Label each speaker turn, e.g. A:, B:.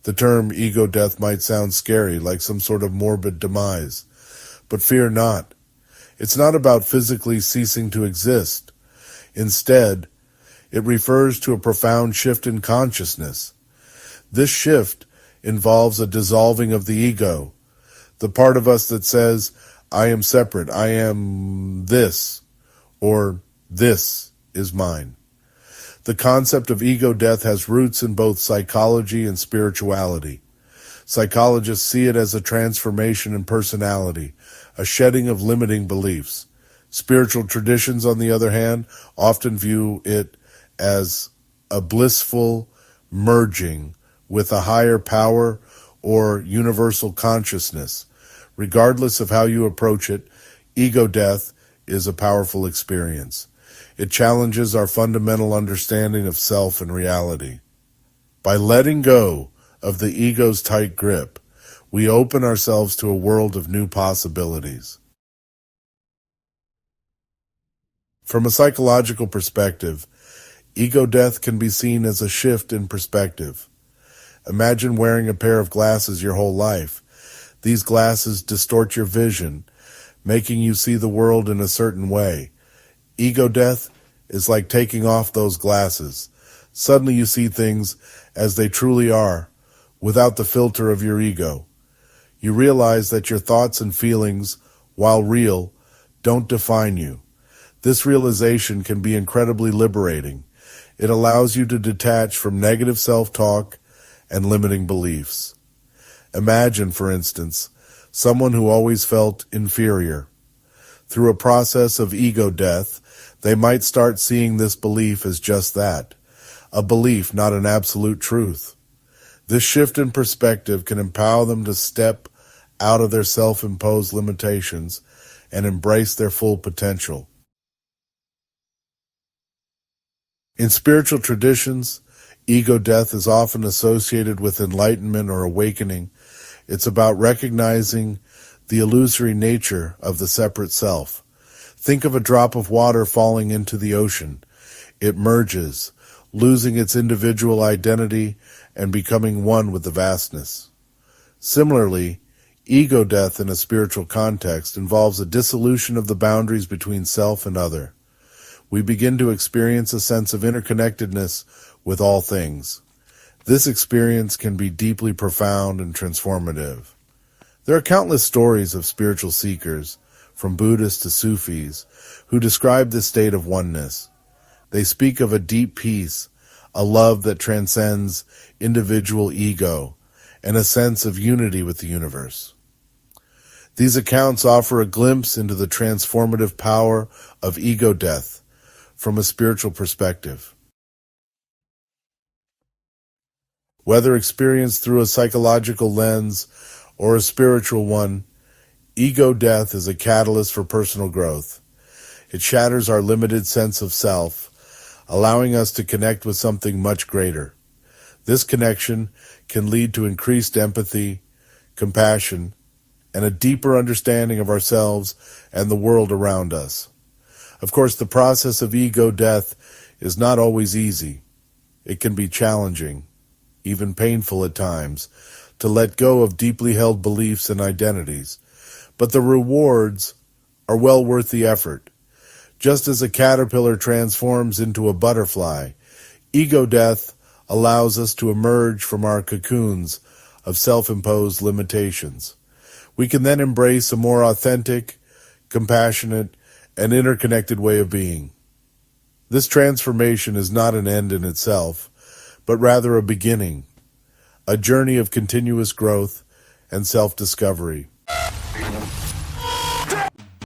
A: The term ego death might sound scary, like some sort of morbid demise. But fear not. It's not about physically ceasing to exist. Instead, it refers to a profound shift in consciousness. This shift involves a dissolving of the ego, the part of us that says, I am separate, I am this, or this is mine. The concept of ego death has roots in both psychology and spirituality. Psychologists see it as a transformation in personality, a shedding of limiting beliefs. Spiritual traditions, on the other hand, often view it as a blissful merging with a higher power or universal consciousness. Regardless of how you approach it, ego death is a powerful experience. It challenges our fundamental understanding of self and reality. By letting go of the ego's tight grip, we open ourselves to a world of new possibilities. From a psychological perspective, ego death can be seen as a shift in perspective. Imagine wearing a pair of glasses your whole life. These glasses distort your vision, making you see the world in a certain way. Ego death is like taking off those glasses. Suddenly you see things as they truly are, without the filter of your ego. You realize that your thoughts and feelings, while real, don't define you. This realization can be incredibly liberating. It allows you to detach from negative self-talk and limiting beliefs. Imagine, for instance, someone who always felt inferior. Through a process of ego death, they might start seeing this belief as just that, a belief, not an absolute truth. This shift in perspective can empower them to step out of their self-imposed limitations and embrace their full potential. In spiritual traditions, ego death is often associated with enlightenment or awakening. It's about recognizing the illusory nature of the separate self. Think of a drop of water falling into the ocean. It merges, losing its individual identity and becoming one with the vastness. Similarly, ego death in a spiritual context involves a dissolution of the boundaries between self and other. We begin to experience a sense of interconnectedness with all things. This experience can be deeply profound and transformative. There are countless stories of spiritual seekers, from Buddhists to Sufis, who describe this state of oneness. They speak of a deep peace, a love that transcends individual ego, and a sense of unity with the universe. These accounts offer a glimpse into the transformative power of ego death from a spiritual perspective. Whether experienced through a psychological lens or a spiritual one, ego death is a catalyst for personal growth. It shatters our limited sense of self, allowing us to connect with something much greater. This connection can lead to increased empathy, compassion, and a deeper understanding of ourselves and the world around us. Of course, the process of ego death is not always easy. It can be challenging, even painful at times, to let go of deeply held beliefs and identities. But the rewards are well worth the effort. Just as a caterpillar transforms into a butterfly, ego death allows us to emerge from our cocoons of self-imposed limitations. We can then embrace a more authentic, compassionate, and interconnected way of being. This transformation is not an end in itself, but rather a beginning, a journey of continuous growth and self-discovery.